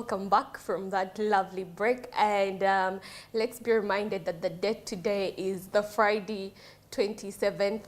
welcome back from that lovely break, and let's be reminded that the date today is the Friday 29th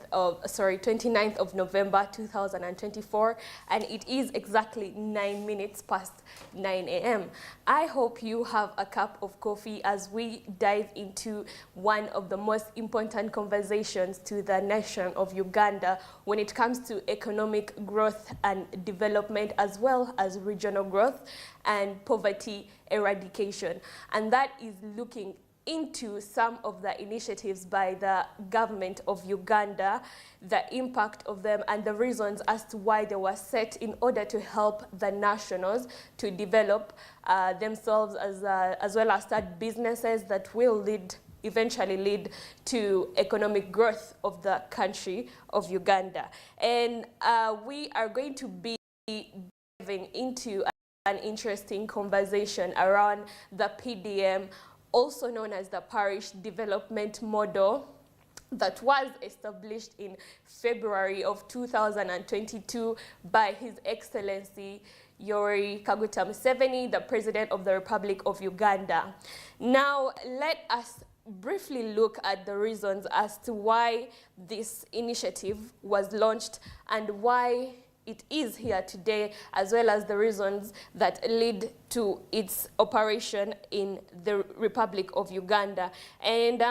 of November 2024, and it is exactly 9 minutes past 9 a.m. I hope you have a cup of coffee as we dive into one of the most important conversations to the nation of Uganda when it comes to economic growth and development, as well as regional growth and poverty eradication. And that is looking into some of the initiatives by the government of Uganda, the impact of them, and the reasons as to why they were set in order to help the nationals to develop themselves as well as start businesses that will eventually lead to economic growth of the country of Uganda. And we are going to be diving into an interesting conversation around the PDM, also known as the Parish Development Model, that was established in February of 2022 by His Excellency Yoweri Kaguta Museveni, the President of the Republic of Uganda. Now, let us briefly look at the reasons as to why this initiative was launched and why it is here today, as well as the reasons that lead to its operation in the Republic of Uganda. And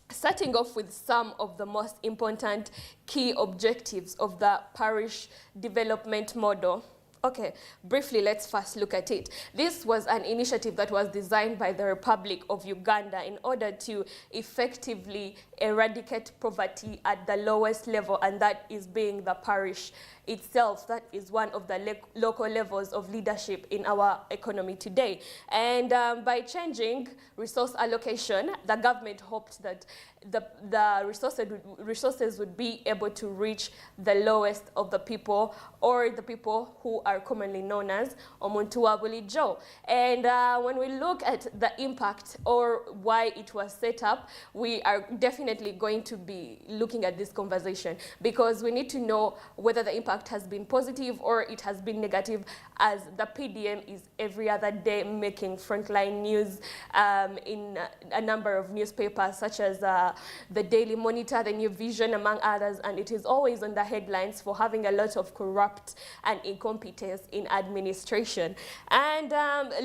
starting off with some of the most important key objectives of the Parish Development Model. Okay, briefly, let's first look at it. This was an initiative that was designed by the Republic of Uganda in order to effectively eradicate poverty at the lowest level, and that is being the parish itself. That is one of the local levels of leadership in our economy today. And by changing resource allocation, the government hoped that the resources would be able to reach the lowest of the people, or the people who are commonly known as Omuntu wa bulijjo. And when we look at the impact or why it was set up, we are definitely going to be looking at this conversation, because we need to know whether the impact has been positive or it has been negative, as the PDM is every other day making frontline news in a number of newspapers such as the Daily Monitor, the New Vision, among others, and it is always on the headlines for having a lot of corrupt and incompetence in administration. And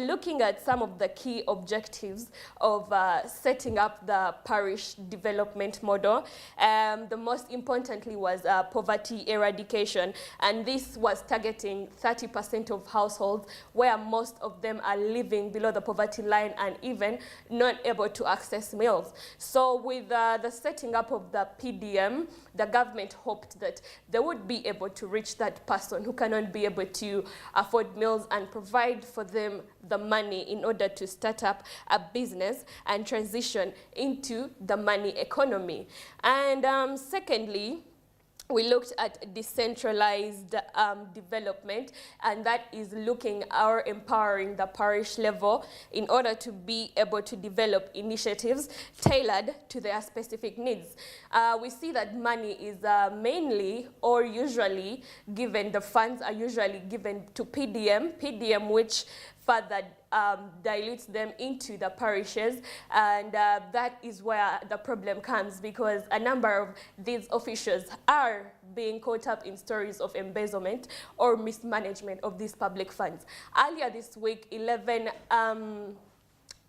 looking at some of the key objectives of setting up the Parish Development Model, the most importantly was poverty eradication, and this was targeting 30% of households where most of them are living below the poverty line and even not able to access meals. So with the setting up of the PDM, the government hoped that they would be able to reach that person who cannot be able to afford meals and provide for them the money in order to start up a business and transition into the money economy. And secondly, we looked at decentralized development, and that is looking or empowering the parish level in order to be able to develop initiatives tailored to their specific needs. We see that money is mainly or usually given, the funds are usually given to PDM which further dilutes them into the parishes, and that is where the problem comes, because a number of these officials are being caught up in stories of embezzlement or mismanagement of these public funds. Earlier this week, 11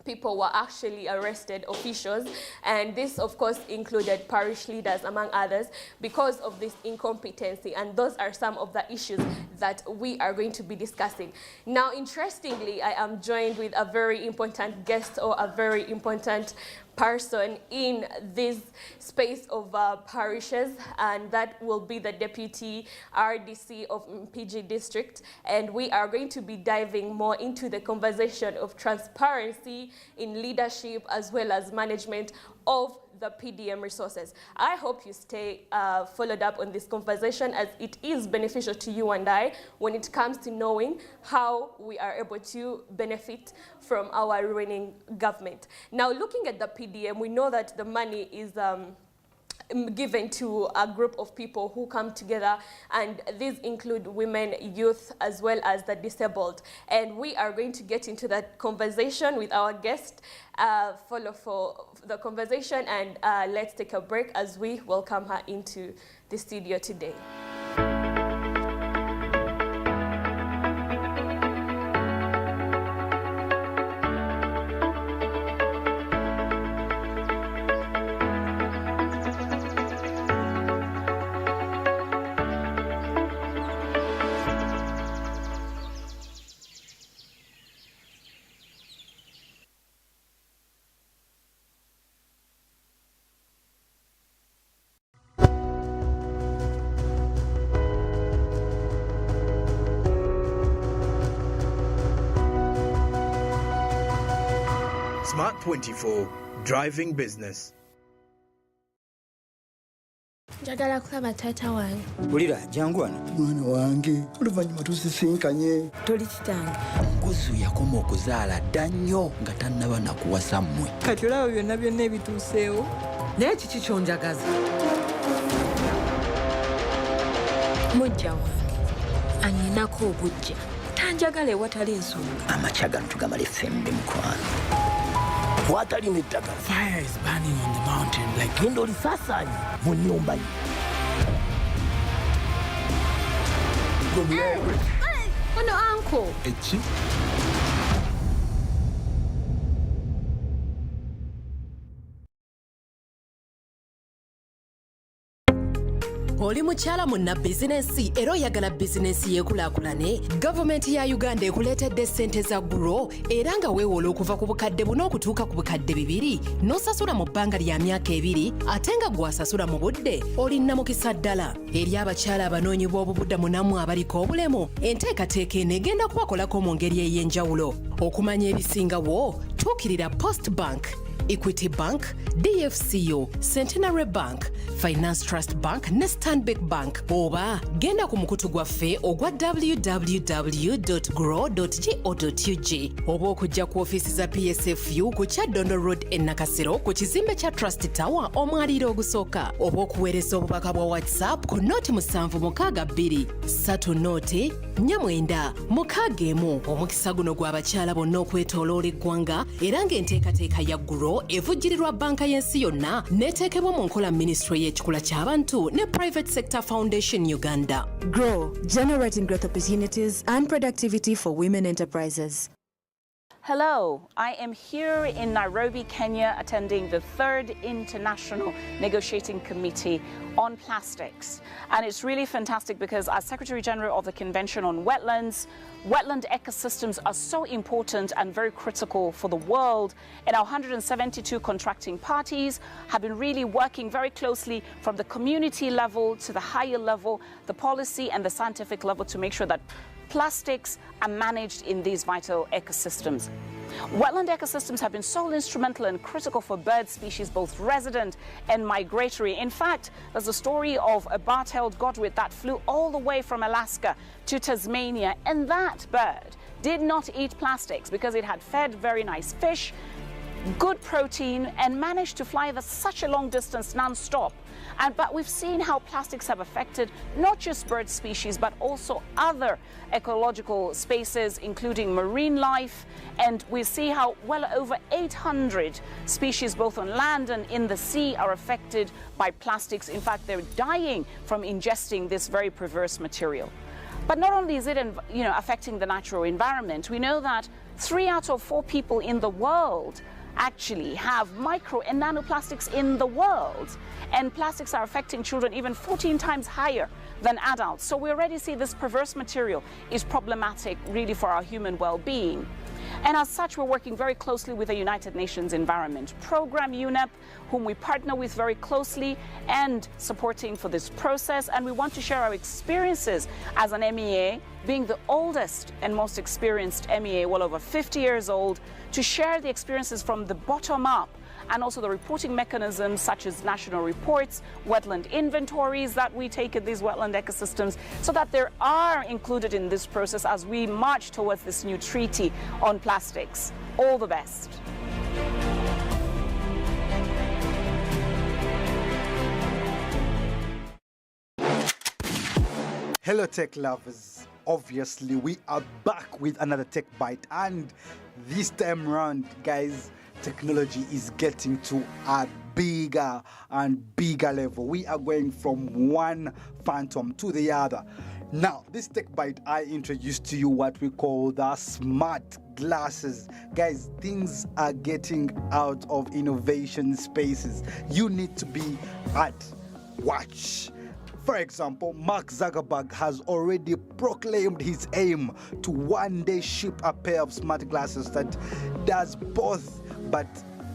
people were actually arrested, officials, and this of course included parish leaders among others, because of this incompetency, and those are some of the issues that we are going to be discussing. Now, interestingly, I am joined with a very important guest, or a very important person in this space of parishes, and that will be the Deputy RDC of PG District, and we are going to be diving more into the conversation of transparency in leadership as well as management of the PDM resources. I hope you stay followed up on this conversation, as it is beneficial to you and I when it comes to knowing how we are able to benefit from our reigning government. Now, looking at the PDM, we know that the money is given to a group of people who come together, and these include women, youth, as well as the disabled. And we are going to get into that conversation with our guest. Follow for the conversation, and let's take a break as we welcome her into the studio today. Smart 24, driving business. Njagala kulaba taata wange. Bulira jangu wano. Mwana wange oluvannyuma tusisinkanye. Toli kitange. Nguzu yakoma okuzaala dda nnyo nga tannaba nakuwasa mmwe. Kati olaba byonna ebituuseewo. Naye kiki ky'onjagaza? Mujja wange anninako obujja. Tanjagala ewatali nsonga. Amakya gano tugamala effembe mukwano. Bw'atali n'eddagala. Fire is burning on the mountain like Genda olisaasaanye mu nnyumba ye. Ono uncle. Eki? Oli mukyala munna bizinensi era oyagala bizinensi yeekulaakulane? Gavumenti ya Uganda ekuleetedde ssente za Grow era nga weewola okuva ku bukadde buno okutuuka ku bukadde 2 n'osasula mu bbanga lya myaka 2 ate nga gw'asasula mu budde olinna mukisa ddala. Eri abakyala abanoonyi b'obubudamu nammwe abaliko obulemu, enteekateeka eno egenda kubakolako mu ngeri ey'enjawulo. Okumanya ebisingawo, tuukirira Post Bank, Equity Bank, DFCO, Centenary Bank, Finance Trust Bank ne Stanbic Bank. Oba genda ku mukutu gwaffe ogwa www.grow.go.ug oba okujja ku ofiisi za PSFU ku Kyaddondo Road e Nakasero ku kizimbe kya Trust Tower omwaliiro ogusooka, oba okuweereza obubaka bwa WhatsApp ku nooti 762 3 nooti 4961. Omukisa guno gw'abakyala bonna okwetooloola eggwanga era ng'enteekateeka ya Grow evujjirirwa banka y'ensi yonna n'eteekebwa mu nkola minisitule y'ekikula ky'abantu ne Private Sector Foundation Uganda. Grow, generating growth opportunities and productivity for women enterprises. Hello, I am here in Nairobi, Kenya, attending the 3rd International Negotiating Committee on Plastics. And it's really fantastic because as Secretary General of the Convention on Wetlands, wetland ecosystems are so important and very critical for the world. And our 172 contracting parties have been really working very closely from the community level to the higher level, the policy and the scientific level to make sure that plastics are managed in these vital ecosystems. Wetland ecosystems have been so instrumental and critical for bird species, both resident and migratory. In fact, there's a story of a bar-tailed godwit that flew all the way from Alaska to Tasmania, and that bird did not eat plastics because it had fed very nice fish, good protein, and managed to fly such a long distance non-stop. But we've seen how plastics have affected not just bird species, but also other ecological spaces, including marine life. And we see how well over 800 species, both on land and in the sea, are affected by plastics. In fact, they're dying from ingesting this very perverse material. But not only is it affecting the natural environment, we know that 3 out of 4 people in the world actually have micro and nanoplastics in the world. And plastics are affecting children even 14 times higher than adults. So we already see this perverse material is problematic really for our human well-being. And as such, we're working very closely with the United Nations Environment Program, UNEP, whom we partner with very closely and supporting for this process. And we want to share our experiences as an MEA, being the oldest and most experienced MEA, well over 50 years old, to share the experiences from the bottom up and also the reporting mechanisms such as national reports, wetland inventories that we take in these wetland ecosystems, so that they are included in this process as we march towards this new treaty on plastics. All the best. Hello, tech lovers. Obviously, we are back with another Tech Bite, and this time around, guys, technology is getting to a bigger and bigger level. We are going from one phantom to the other. Now, this Tech Bite, I introduced to you what we call the smart glasses. Guys, things are getting out of innovation spaces. You need to be at watch. For example, Mark Zuckerberg has already proclaimed his aim to one day ship a pair of smart glasses that does both, but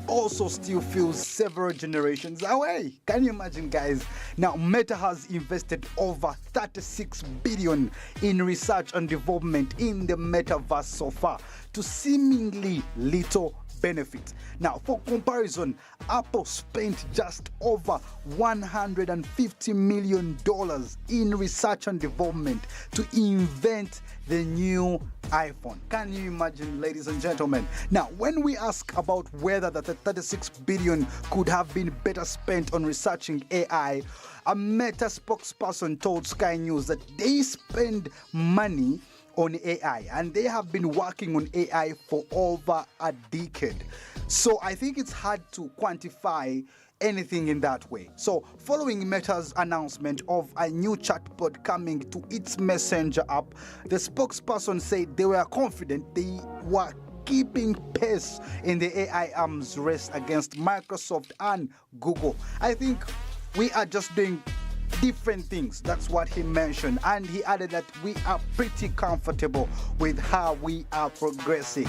also still feels several generations away. Can you imagine, guys? Now, Meta has invested over 36 billion in research and development in the metaverse so far, to seemingly little benefit. Now, for comparison, Apple spent just over $150 million in research and development to invent the new iPhone. Can you imagine, ladies and gentlemen? Now, when we ask about whether the 36 billion could have been better spent on researching AI, a Meta spokesperson told Sky News that they spend money on AI, and they have been working on AI for over a decade. So I think it's hard to quantify anything in that way. So following Meta's announcement of a new chatbot coming to its Messenger app, the spokesperson said they were confident they were keeping pace in the AI arms race against Microsoft and Google. I think we are just doing different things. That's what he mentioned. And he added that we are pretty comfortable with how we are progressing.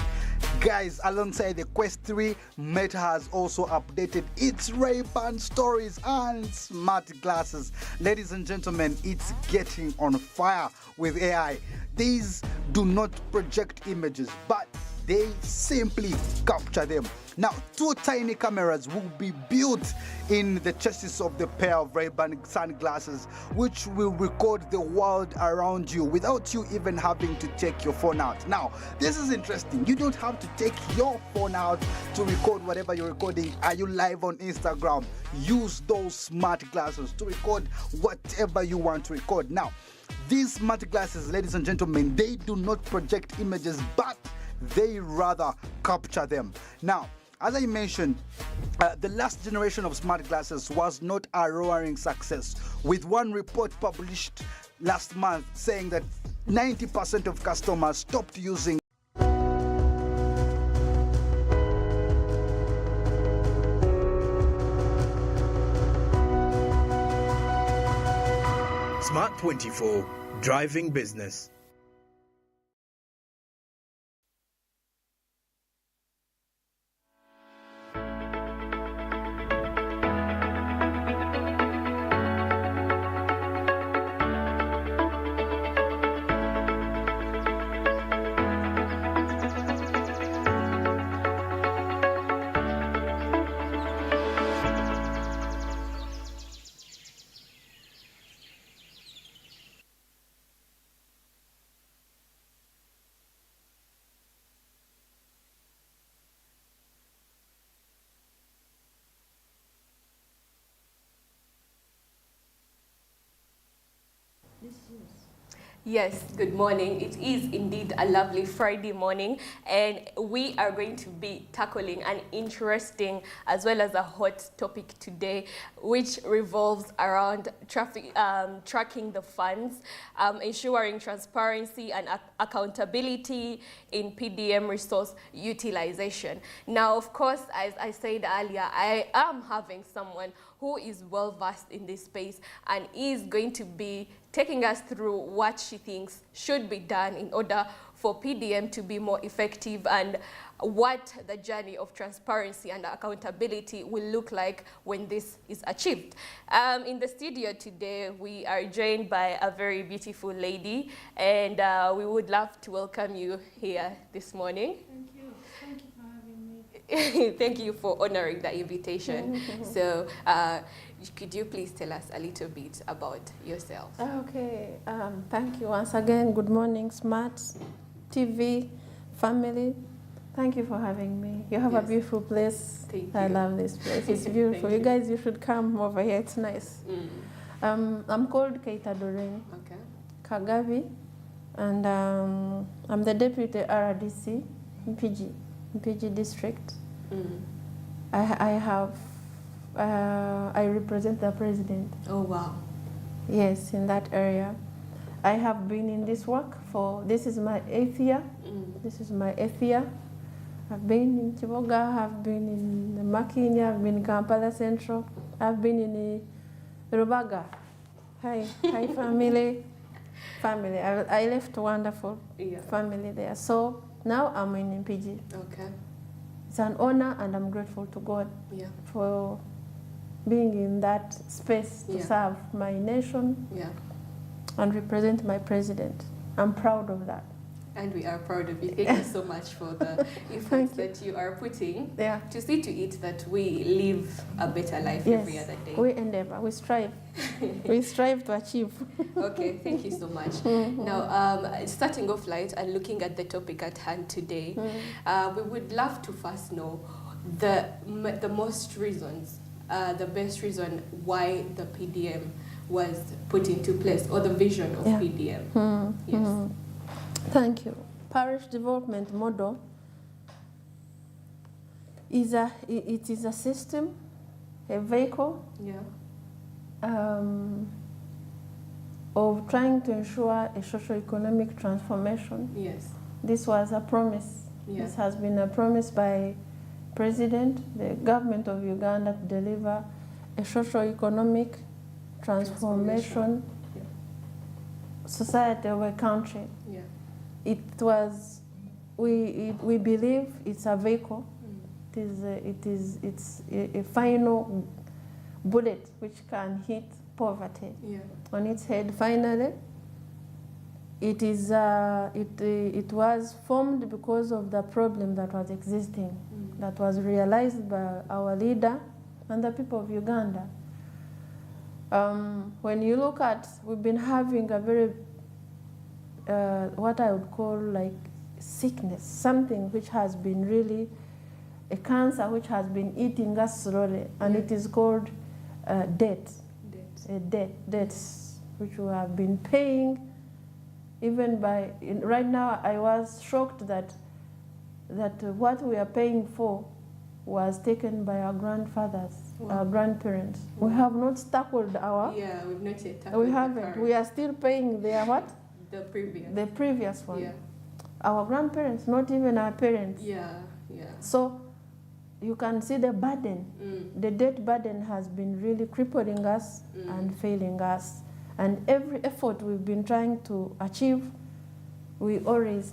Guys, alongside the Quest 3, Meta has also updated its Ray-Ban stories and smart glasses. Ladies and gentlemen, it's getting on fire with AI. These do not project images, but they simply capture them. Now, 2 tiny cameras will be built in the chassis of the pair of Ray-Ban sunglasses, which will record the world around you without you even having to take your phone out. Now, this is interesting. You don't have to take your phone out to record whatever you're recording. Are you live on Instagram? Use those smart glasses to record whatever you want to record. Now, these smart glasses, ladies and gentlemen, they do not project images, but they rather capture them. Now, as I mentioned, the last generation of smart glasses was not a roaring success, with one report published last month saying that 90% of customers stopped using Smart 24, driving business. Yes, good morning. It is indeed a lovely Friday morning, and we are going to be tackling an interesting as well as a hot topic today, which revolves around tracking the funds, ensuring transparency and accountability in PDM resource utilization. Now, of course, as I said earlier, I am having someone who is well versed in this space and is going to be taking us through what she thinks should be done in order for PDM to be more effective and what the journey of transparency and accountability will look like when this is achieved. In the studio today, we are joined by a very beautiful lady, and we would love to welcome you here this morning. Thank you. Thank you for having me. Thank you for honoring the invitation. So, could you please tell us a little bit about yourself? Okay. Thank you once again. Good morning, Smart TV family. Thank you for having me. You have a beautiful place. Thank I you. love this place. It's beautiful. You guys, you should come over here. It's nice. I'm called Keita Doreen. Okay. Kagabi, and I'm the deputy RDC in PG district. I represent the president. Oh, wow. Yes, in that area. I have been in this work this is my 8th year. This is my 8th year. I've been in Chiboga, I've been in Makini, I've been in Kampala Central, I've been in Rubaga. Hi family. I left a wonderful family there. So now I'm in PG. Okay. It's an honor, and I'm grateful to God for being in that space to serve my nation and represent my president. I'm proud of that. And we are proud of you. Thank you so much for the efforts that you are putting to see to it that we live a better life every other day. We endeavor, we strive. We strive to achieve. Okay, thank you so much. Now, starting off light and looking at the topic at hand today, we would love to first know the most reasons, the best reason why the PDM was put into place, or the vision of PDM. Yes. Thank you. Parish development model is a system, a vehicle of trying to ensure a socio-economic transformation. Yes. This was a promise. This has been a promise by President, the government of Uganda, to deliver a socio-economic transformation society of a country. It was, we believe it's a vehicle. It's a final bullet which can hit poverty on its head. Finally, it was formed because of the problem that was existing, that was realized by our leader and the people of Uganda. When you look at, we've been having a very what I would call like sickness, something which has been really a cancer which has been eating us slowly, and it is called debt. Debts which we have been paying, even by right now. I was shocked that what we are paying for was taken by our grandfathers, our grandparents. We have not tackled our. Yeah, we've not yet tackled. We haven't. We are still paying their what? The previous one. Yeah. Our grandparents, not even our parents. Yeah. So you can see the burden. The debt burden has been really crippling us and failing us. And every effort we've been trying to achieve, we always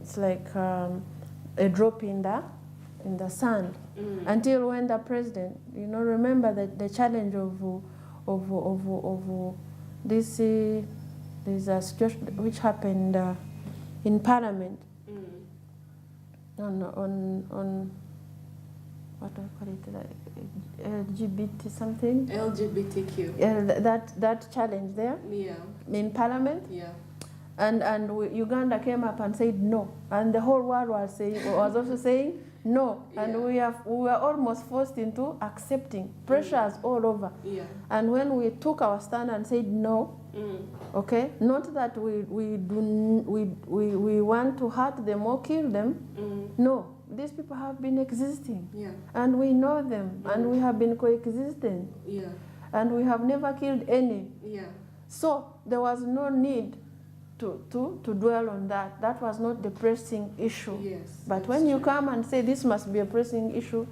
it's like a drop in the sand. Until when the president, remember that the challenge of this. There's a situation which happened in Parliament on what do I call it, LGBT something? LGBTQ. That challenge there in Parliament. Yeah. And Uganda came up and said no, and the whole world was also saying no, and we were almost forced into accepting pressures all over. And when we took our stand and said no, okay, not that we want to hurt them or kill them. No, these people have been existing, and we know them, and we have been coexisting, and we have never killed any. So there was no need to dwell on that. That was not the pressing issue. But when you come and say this must be a pressing issue,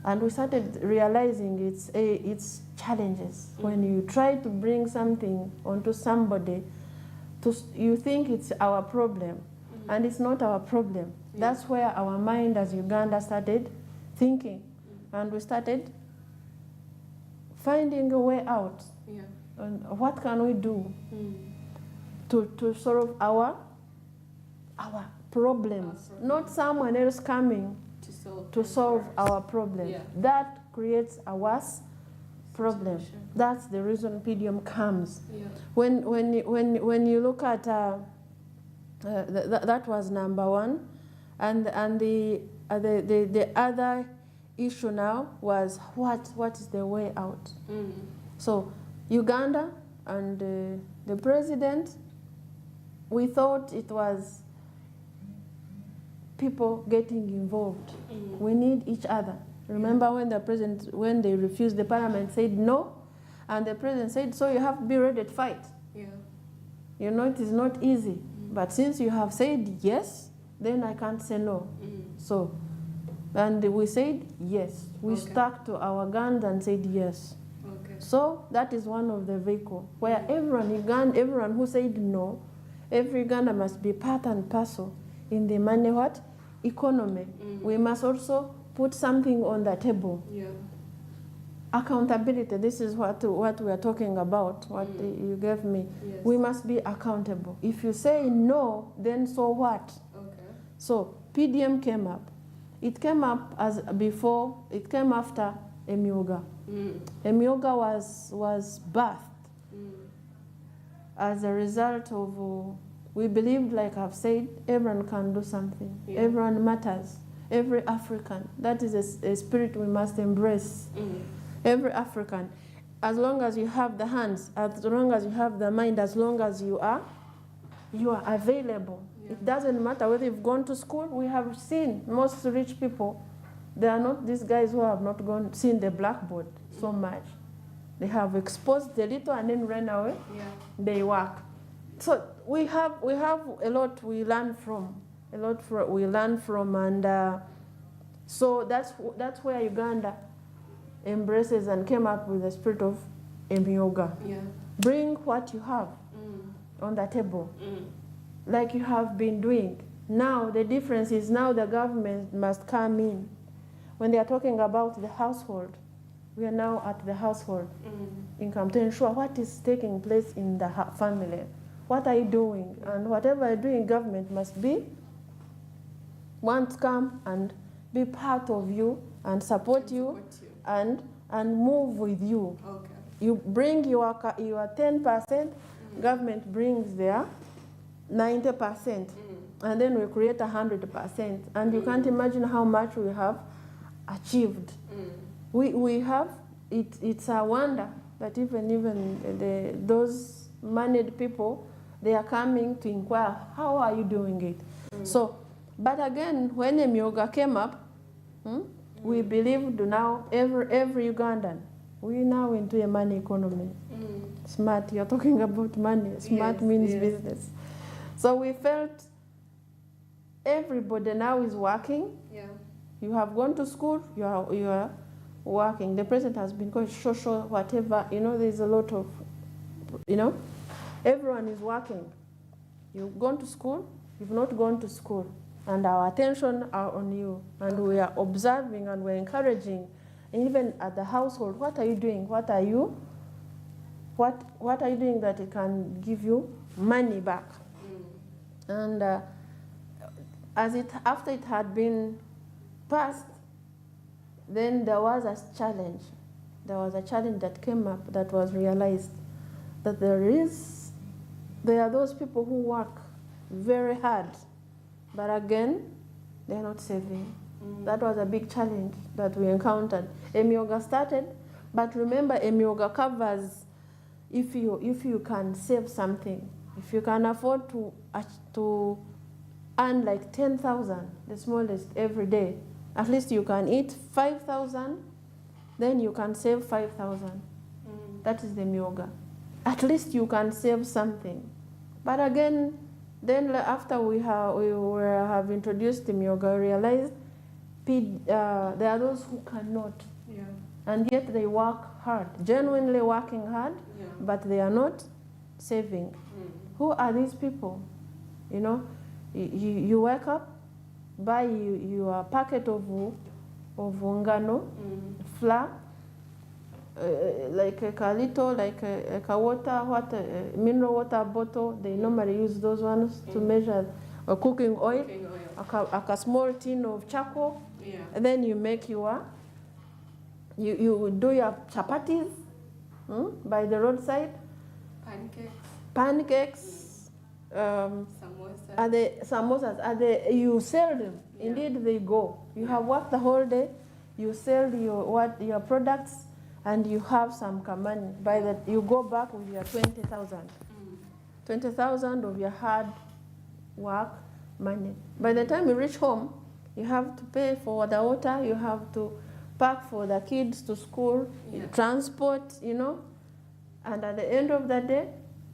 and we started realizing its challenges. When you try to bring something onto somebody, you think it's our problem, and it's not our problem. That's where our mind as Uganda started thinking, and we started finding a way out. And what can we do to solve our problems? Not someone else coming to solve our problem. That creates a worse problem. That's the reason PDM comes. When you look at that was number one, and the other issue now was what is the way out. So Uganda and The president, we thought it was people getting involved. We need each other. Remember when the president, when they refused, the parliament said no, and the president said, so you have to be ready to fight. Yeah. You know, it is not easy. But since you have said yes, then I can't say no. So, and we said yes. We stuck to our guns and said yes. So that is one of the vehicles where everyone who said no, every Uganda must be part and parcel in the money what? Economy. We must also put something on the table. Yeah. Accountability, this is what we are talking about, what you gave me. Yes. We must be accountable. If you say no, then so what? Okay. So PDM came up. It came up as before, it came after Emyoga. Emyoga was birthed as a result of, we believed, like I've said, everyone can do something. Yeah. Everyone matters. Every African. That is a spirit we must embrace. Every African. As long as you have the hands, as long as you have the mind, as long as you are available. Yeah. It doesn't matter whether you've gone to school. We have seen most rich people, they are not these guys who have not seen the blackboard so much. They have exposed a little and then ran away. Yeah. They work. So we have a lot we learn from. And so that's where Uganda embraces and came up with the spirit of Emyoga. Yeah. Bring what you have on the table, like you have been doing. Now the difference is now the government must come in. When they are talking about the household, we are now at the household income to ensure what is taking place in the family. What are you doing? And whatever you're doing, government must want to come and be part of you and support you and move with you. Okay. You bring your 10%, government brings their 90%, and then we create 100%. And you can't imagine how much we have achieved. We have, it's a wonder that even those moneyed people, they are coming to inquire, how are you doing it? So, but again, when Emyoga came up, we believed now every Ugandan, we now into a money economy. Smart, you're talking about money. Smart means business. So we felt everybody now is working. Yeah. You have gone to school, you are working. The president has been going social, whatever, there's a lot of, everyone is working. You've gone to school, you've not gone to school. And our attention are on you. And we are observing and we're encouraging. And even at the household, what are you doing? What are you doing that it can give you money back? And after it had been passed, then there was a challenge. There was a challenge that came up that was realized that there are those people who work very hard, but again, they are not saving. That was a big challenge that we encountered. Emyoga started, but remember, Emyoga covers if you can save something, if you can afford to earn like 10,000, the smallest every day, at least you can eat 5,000, then you can save 5,000. That is the Emyoga. At least you can save something. But again, then after we have introduced the Emyoga, we realized there are those who cannot. Yeah. And yet they work hard, genuinely working hard, but they are not saving. Who are these people? You wake up, buy your packet of ungano, flour, like a little, like a water, mineral water bottle. They normally use those ones to measure cooking oil. A small tin of charcoal. Yeah. And then you make you do your chapatis by the roadside. Pancakes. Samosas. You sell them. Yeah. Indeed, they go. You have worked the whole day. You sell your products, and you have some money. By that, you go back with your 20,000. 20,000 of your hard work money. By the time you reach home, you have to pay for the water, you have to pack for the kids to school, transport, you know, and at the end of the day,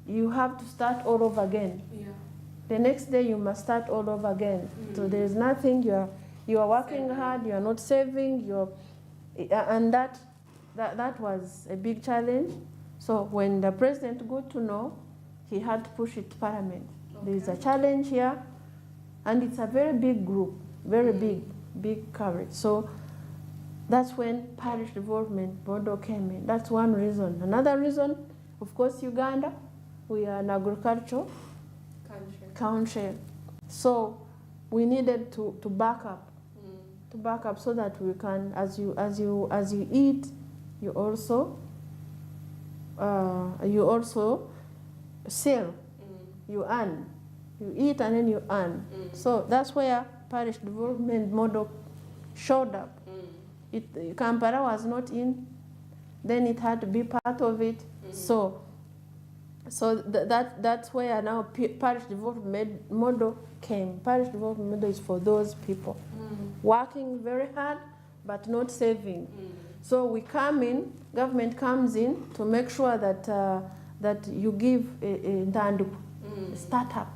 you have to start all over again. The next day you must start all over again. So there is nothing, you are working hard, you are not saving, and that was a big challenge. So when the president got to know, he had to push it to Parliament. There is a challenge here, and it's a very big group, very big coverage. So that's when parish development model came in. That's one reason. Another reason, of course, Uganda, we are an agricultural country. So we needed to back up, so that we can, as you eat, you also sell, you earn. You eat and then you earn. So that's where parish development model showed up. Kampala was not in, then it had to be part of it. So that's where now parish development model came. Parish development model is for those people working very hard but not saving. So we come in, government comes in to make sure that you give a startup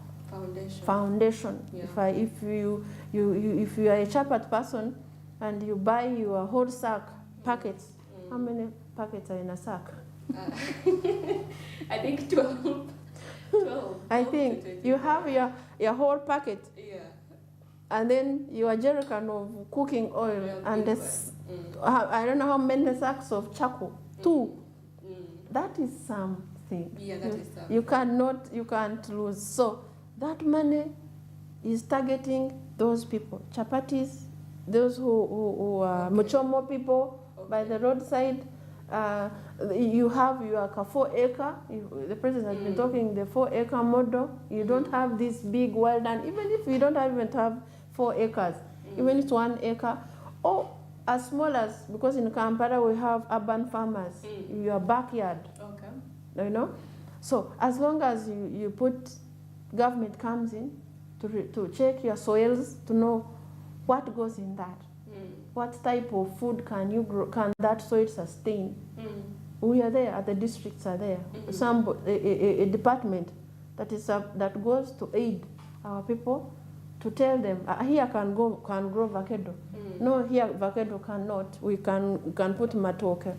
foundation. If you are a chapat person and you buy your whole sack packets, how many packets are in a sack? I think 12. I think you have your whole packet, and then your jerrycan of cooking oil, and I don't know how many sacks of charcoal. 2. That is something. That is something. You can't lose. So that money is targeting those people, chapatis, those who are Muchomo people by the roadside. You have your 4-acre. The president has been talking the 4-acre model. You don't have this big wild land. Even if you don't even have 4 acres, even if it's 1 acre, or as small as, because in Kampala we have urban farmers, your backyard. You know, so as long as you put, government comes in to check your soils to know what goes in that. What type of food can you grow? Can that soil sustain? We are there, the districts are there. A department that goes to aid our people, to tell them here can grow avocado. No, here avocado cannot. We can put matoke.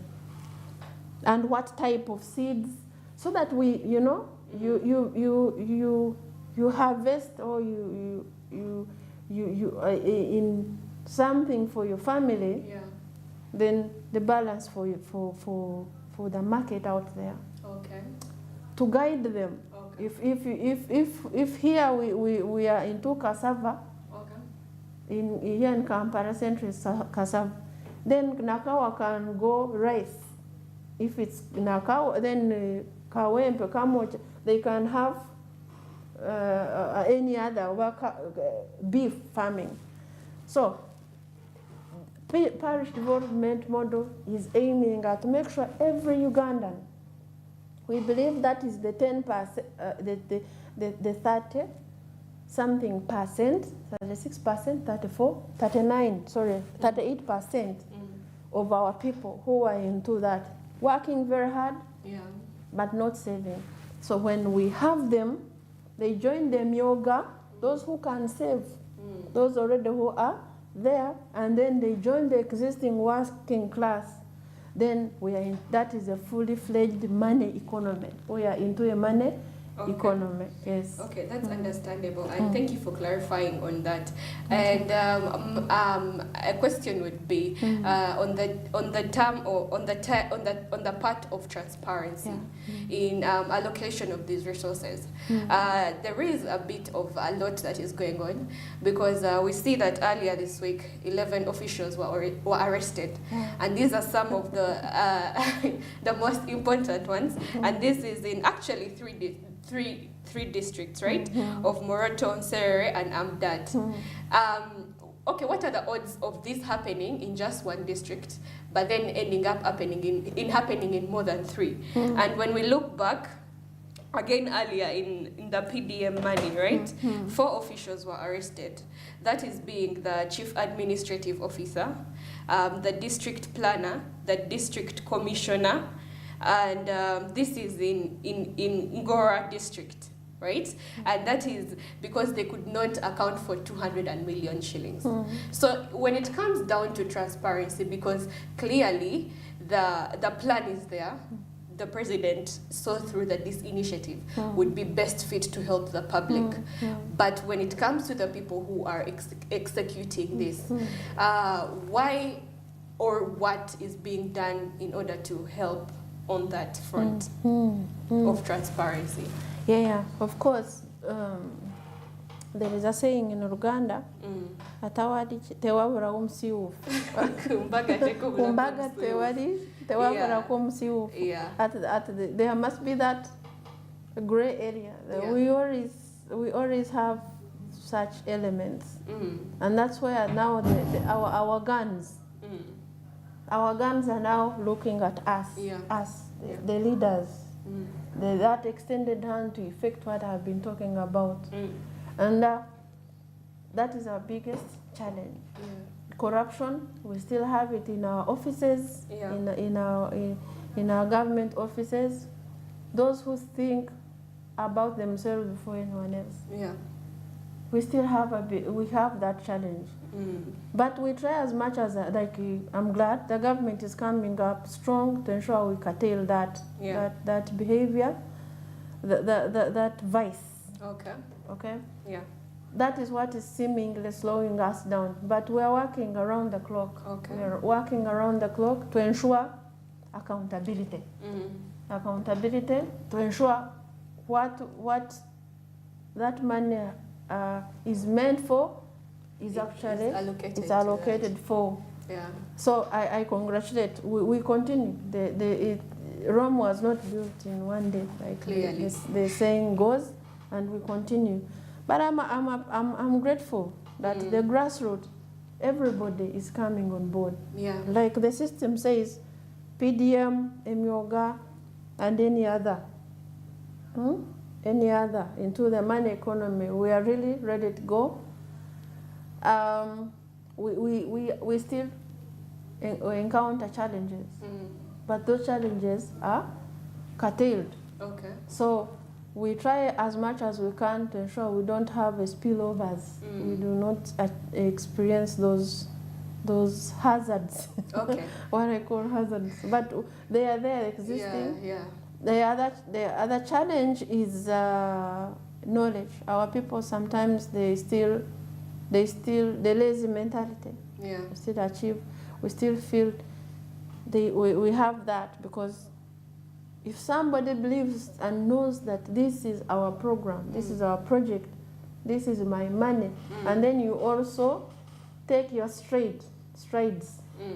And what type of seeds, so that you harvest, or you in something for your family, then the balance for you, for the market out there. To guide them. If here we are into cassava, here in Kampala Central cassava, then Nakawa can go rice. If it's Nakawa, then Kawempe, Kamocha, they can have any other beef farming. So parish development model is aiming at to make sure every Ugandan, we believe that is the 10%, the 30 something percent, 36%, 38% of our people who are into that, working very hard, but not saving. So when we have them, they join them yoga, those who can save, those already who are there, and then they join the existing working class. Then we are in, that is a fully fledged money economy. We are into a money economy. Yes. Okay, that's understandable, and thank you for clarifying on that. And a question would be on the term, or on the part of transparency in allocation of these resources. There is a bit of a lot that is going on, because we see that earlier this week 11 officials were arrested, and these are some of the the most important ones, and this is in actually three districts, right? Of Moroto, Serere, and Amdat. Okay, what are the odds of this happening in just one district, but then ending up happening in more than 3? And when we look back, again earlier in the PDM money, right? 4 officials were arrested. That is being the chief administrative officer, the district planner, the district commissioner, and this is in Ngora district, right? And that is because they could not account for 200 million shillings. So when it comes down to transparency, because clearly the plan is there, the president saw through that this initiative would be best fit to help the public. But when it comes to the people who are executing this, why or what is being done in order to help on that front of transparency? Yeah, of course. There is a saying in Uganda, atawadi tewabura kumsiufu. Kumbaga tewabura kumsiufu. There must be that gray area. We always have such elements, and that's where now our guns. Our guns are now looking at us, the leaders, that extended hand to effect what I've been talking about. And that is our biggest challenge. Corruption, we still have it in our offices, in our government offices. Those who think about themselves before anyone else. We still have that challenge. But we try as much as, I'm glad the government is coming up strong to ensure we curtail that behavior, that vice. Okay? Yeah. That is what is seemingly slowing us down. But we are working around the clock. We are working around the clock to ensure accountability. Accountability to ensure what that money is meant for is actually allocated for. So I congratulate. We continue. Rome was not built in one day, like the saying goes, and we continue. But I'm grateful that the grassroots, everybody is coming on board. Like the system says, PDM, Emyoga, and any other into the money economy. We are really ready to go. We still encounter challenges, but those challenges are curtailed. So we try as much as we can to ensure we don't have spillovers. We do not experience those hazards. What I call hazards, but they are there existing. The other challenge is knowledge. Our people sometimes they lazy mentality. We still feel we have that, because if somebody believes and knows that this is our program, this is our project, this is my money, and then you also take your strides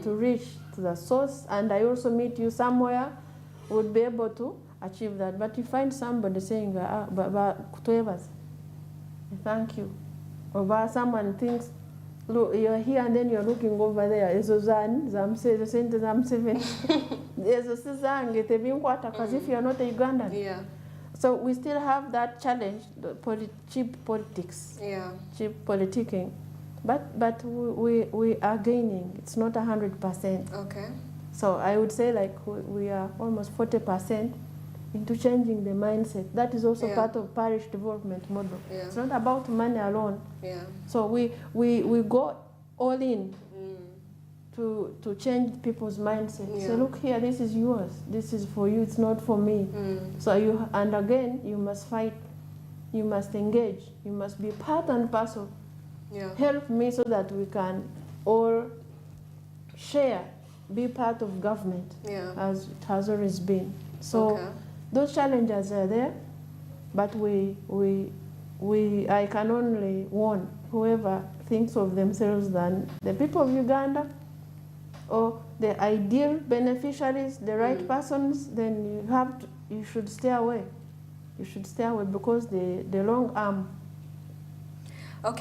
to reach to the source, and I also meet you somewhere, would be able to achieve that. But you find somebody saying, thank you. Or someone thinks, look, you're here and then you're looking over there. As if you're not a Ugandan. So we still have that challenge, cheap politics, cheap politicking. But we are gaining. It's not 100%. So I would say like we are almost 40% into changing the mindset. That is also part of parish development model. It's not about money alone. So we go all in to change people's mindset. So look here, this is yours. This is for you. It's not for me. So and again, you must fight. You must engage. You must be part and parcel. Help me so that we can all share, be part of government, as it has always been. So those challenges are there, but I can only warn whoever thinks of themselves than the people of Uganda or the ideal beneficiaries, the right persons, then you should stay away. You should stay away, because the long arm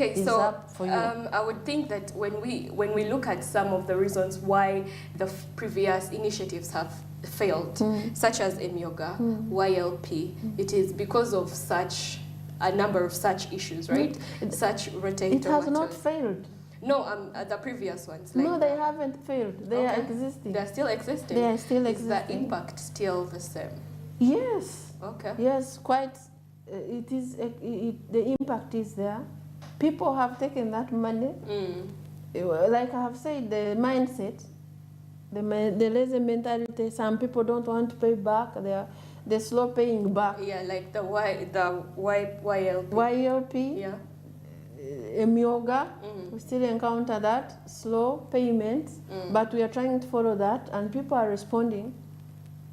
is up for you. I would think that when we look at some of the reasons why the previous initiatives have failed, such as Emyoga, YLP. It is because of such a number of such issues, right? Such rotating It has not tomatoes. failed. No, the previous ones. No, they haven't failed. They are existing. They're still existing. They are still Is the existing. impact still the same? Yes. Okay. Yes, quite. It is. The impact is there. People have taken that money. Like I have said, the mindset, the lazy mentality. Some people don't want to pay back. They're slow paying back. Yeah, like the YLP. YLP. Yeah. Emyoga, we still encounter that slow payments, but we are trying to follow that, and people are responding,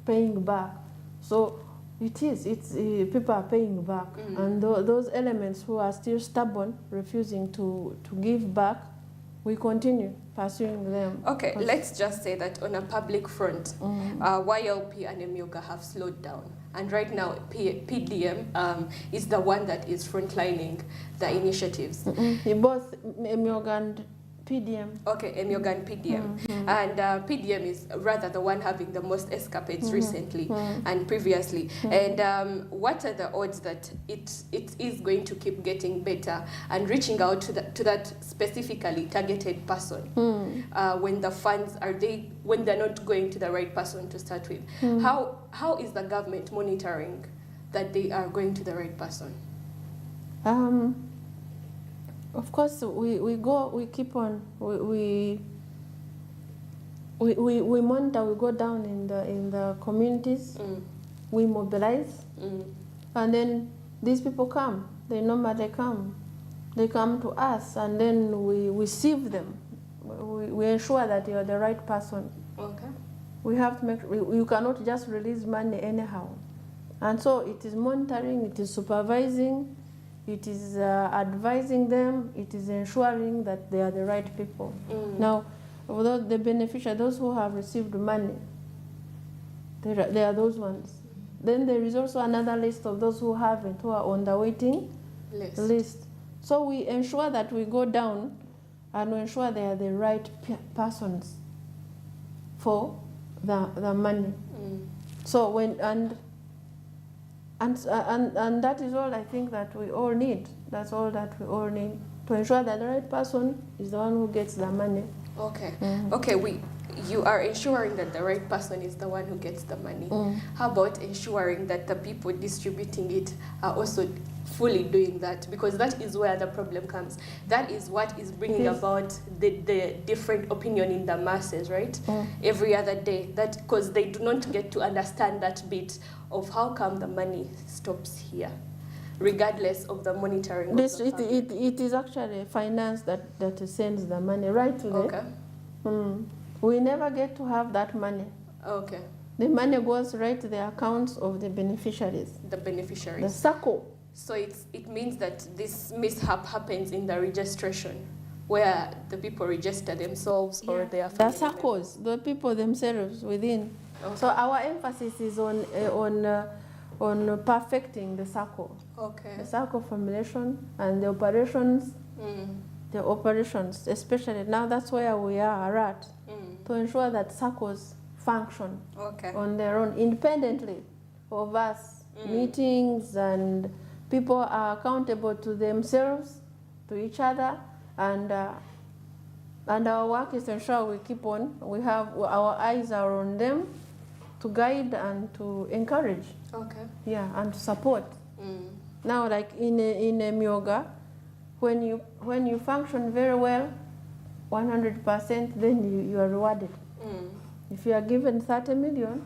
paying back. So it's people are paying back, and those elements who are still stubborn, refusing to give back, we continue pursuing them. Okay, let's just say that on a public front, YLP and Emyoga have slowed down. And right now, PDM is the one that is frontlining the initiatives. Both Emyoga and PDM. Okay, Emyoga and PDM. And PDM is rather the one having the most escapades recently and previously. And what are the odds that it is going to keep getting better and reaching out to that specifically targeted person when the funds when they're not going to the right person to start with? How is the government monitoring that they are going to the right person? Of course, we keep on, we monitor, we go down in the communities, we mobilize, and then these people come. They normally come. They come to us, and then we sieve them. We ensure that you are the right person. Okay. We have to make. You cannot just release money anyhow, and so it is monitoring, it is supervising. It is advising them, it is ensuring that they are the right people. Now, although the beneficiaries, those who have received money, they are those ones. Then there is also another list of those who haven't, who are on the waiting list. So we ensure that we go down and we ensure they are the right persons for the money. So when, and that is all I think that we all need. That's all that we all need to ensure that the right person is the one who gets the money. Okay. Okay. You are ensuring that the right person is the one who gets the money. How about ensuring that the people distributing it are also fully doing that? Because that is where the problem comes. That is what is bringing about the different opinion in the masses, right? Every other day, that because they do not get to understand that bit of how come the money stops here, regardless of the monitoring. It is actually finance that sends the money right to them. Okay. We never get to have that money. Okay. The money goes right to the accounts of the beneficiaries. The beneficiaries. The circle. So it means that this mishap happens in the registration, where the people register themselves or their family. The circles, the people themselves within. Okay. So our emphasis is on perfecting the circle. Okay. The circle formulation and the operations. The operations, especially now, that's where we are at, to ensure that circles function on their own, independently of us. Meetings and people are accountable to themselves, to each other, and our work is to ensure we keep on. We have our eyes are on them to guide and to encourage. Okay. Yeah, and to support. Now, like in Emyoga, when you function very well, 100%, then you are rewarded. If you are given 30 million,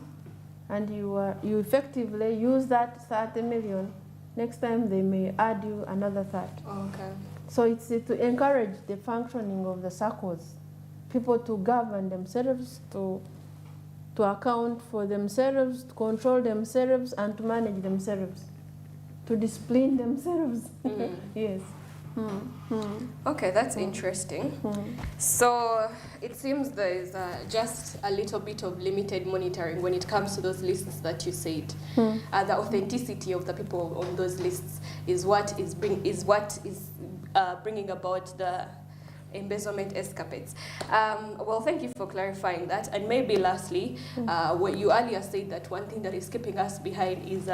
and you effectively use that 30 million, next time they may add you another 30. Okay. So it's to encourage the functioning of the circles, people to govern themselves, to account for themselves, to control themselves, and to manage themselves, to discipline themselves. Yes. Okay, that's interesting. So it seems there is just a little bit of limited monitoring when it comes to those lists that you said. The authenticity of the people on those lists is what is bringing about embezzlement escapades. Well, thank you for clarifying that. And maybe lastly, what you earlier said that one thing that is keeping us behind is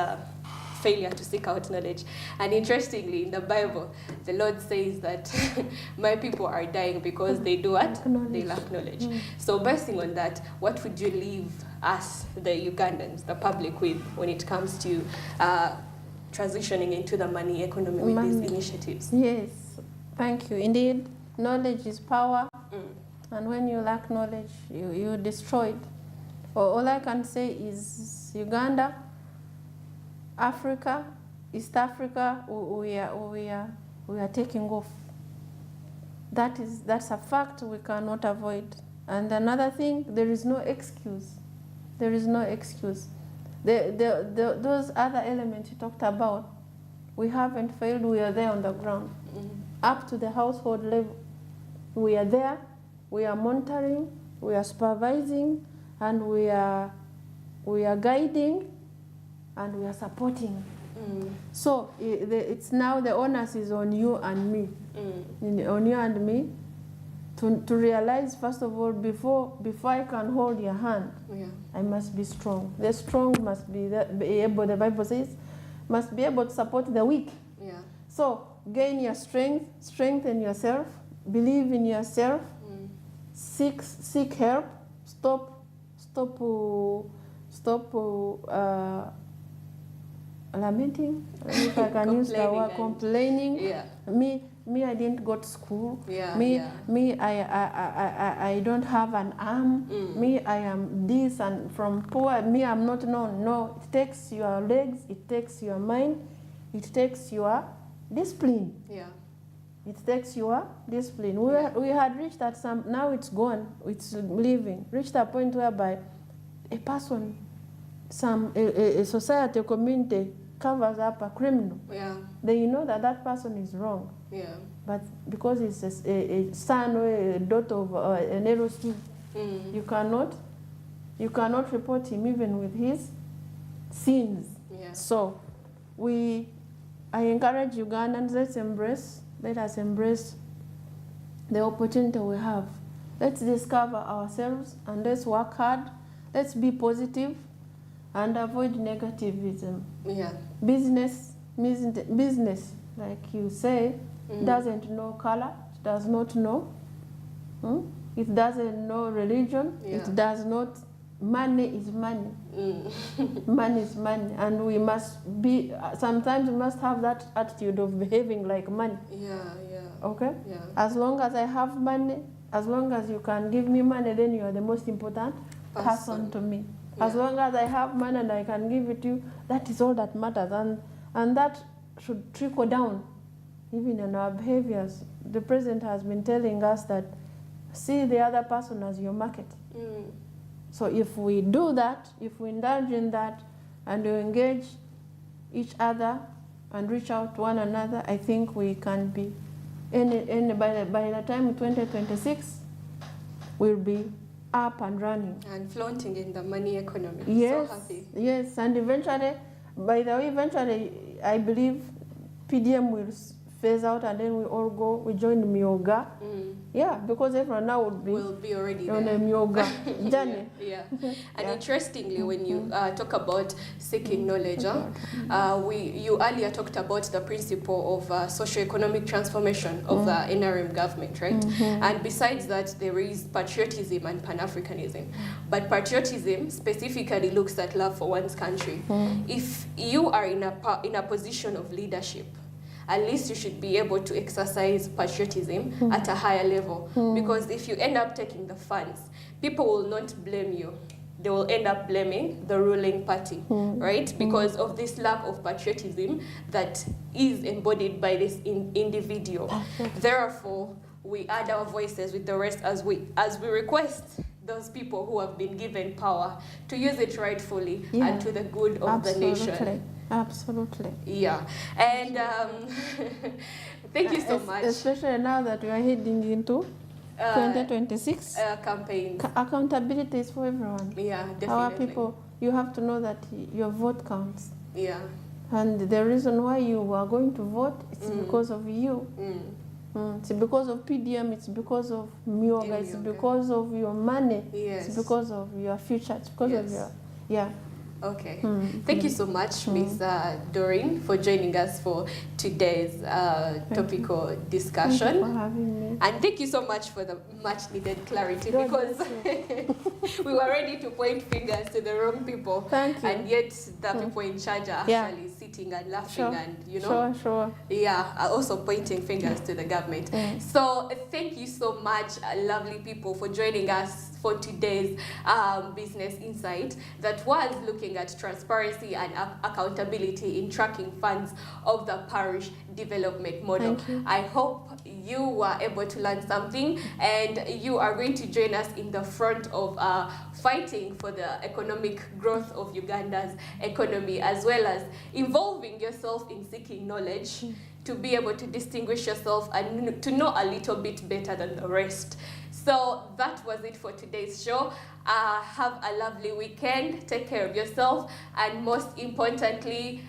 failure to seek out knowledge. And interestingly, in the Bible, the Lord says that my people are dying because they do what? They lack knowledge. So basing on that, what would you leave us, the Ugandans, the public, with when it comes to transitioning into the money economy with these initiatives? Yes, thank you. Indeed, knowledge is power. And when you lack knowledge, you destroy it. All I can say is Uganda, Africa, East Africa, we are taking off. That's a fact we cannot avoid. And another thing, there is no excuse. There is no excuse. Those other elements you talked about, we haven't failed. We are there on the ground, up to the household level. We are there. We are monitoring. We are supervising, and we are guiding. And we are supporting. So it's now the onus is on you and me, on you and me, to realize, first of all, before I can hold your hand, I must be strong. The strong must be able, the Bible says, must be able to support the weak. So gain your strength, strengthen yourself, believe in yourself, seek help, stop lamenting, if I can use the word complaining. Me, I didn't go to school. I don't have an arm. Me, I am this, and from poor, me, I'm not known. No, it takes your legs, it takes your mind, it takes your discipline. It takes your discipline. We had reached that now it's gone, it's leaving. Reached a point whereby a person, a society, a community covers up a criminal. They know that person is wrong. But because it's a son or a daughter of an LOC, you cannot report him even with his sins. So I encourage Ugandans, let us embrace the opportunity we have. Let's discover ourselves and let's work hard. Let's be positive and avoid negativism. Business, like you say, doesn't know color, it does not know. It doesn't know religion, it does not. Money is money. Money is money. And we must be, sometimes we must have that attitude of behaving like money. Okay? As long as I have money, as long as you can give me money, then you are the most important person to me. As long as I have money and I can give it to you, that is all that matters. And that should trickle down even in our behaviors. The president has been telling us that see the other person as your market. So if we do that, if we indulge in that, and we engage each other and reach out to one another, I think we can be, by the time 2026, we'll be up and running. And flaunting in the money economy. Yes, so happy. Yes, and eventually, I believe PDM will phase out and then we all go, we join Myoga. Yeah, because everyone now will be already on there. a Myoga journey. And interestingly, when you talk about seeking knowledge, you earlier talked about the principle of socio-economic transformation of the NRM government, right? And besides that, there is patriotism and Pan-Africanism. But patriotism specifically looks at love for one's country. If you are in a position of leadership, at least you should be able to exercise patriotism at a higher level. Because if you end up taking the funds, people will not blame you. They will end up blaming the ruling party, right? Because of this lack of patriotism that is embodied by this individual. Therefore, we add our voices with the rest as we request those people who have been given power to use it rightfully and to the good of the nation. Absolutely. Yeah. And thank you so much. Especially now that we are heading into 2026 campaign. Accountability is for everyone. Yeah, definitely. Our people, you have to know that your vote counts. Yeah. And the reason why you are going to vote is because of you. It's because of PDM, it's because of Myoga, it's because of your money, it's because of your future, it's because of your, yeah. Okay. Thank you so much, Ms. Doreen, for joining us for today's topical discussion. Thank you for having me. And thank you so much for the much needed clarity, because we were ready to point fingers to the wrong people. Thank you. And yet the people in charge are actually sitting and laughing and, you know. Sure. Yeah, are also pointing fingers to the government. So thank you so much, lovely people, for joining us for today's Business Insight that was looking at transparency and accountability in tracking funds of the parish development model. I hope you were able to learn something, and you are going to join us in the front of fighting for the economic growth of Uganda's economy, as well as involving yourself in seeking knowledge to be able to distinguish yourself and to know a little bit better than the rest. So that was it for today's show. Have a lovely weekend, take care of yourself, and most importantly,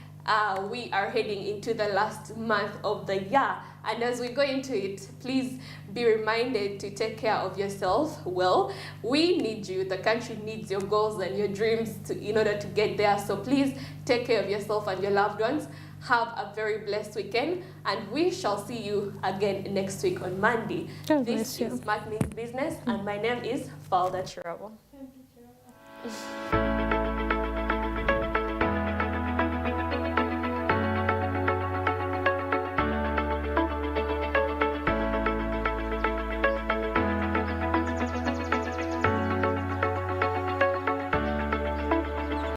we are heading into the last month of the year. And as we go into it, please be reminded to take care of yourself well. We need you, the country needs your goals and your dreams in order to get there. So please take care of yourself and your loved ones. Have a very blessed weekend, and we shall see you again next week on Monday. This is Smart Means Business, and my name is Falda Chirabo.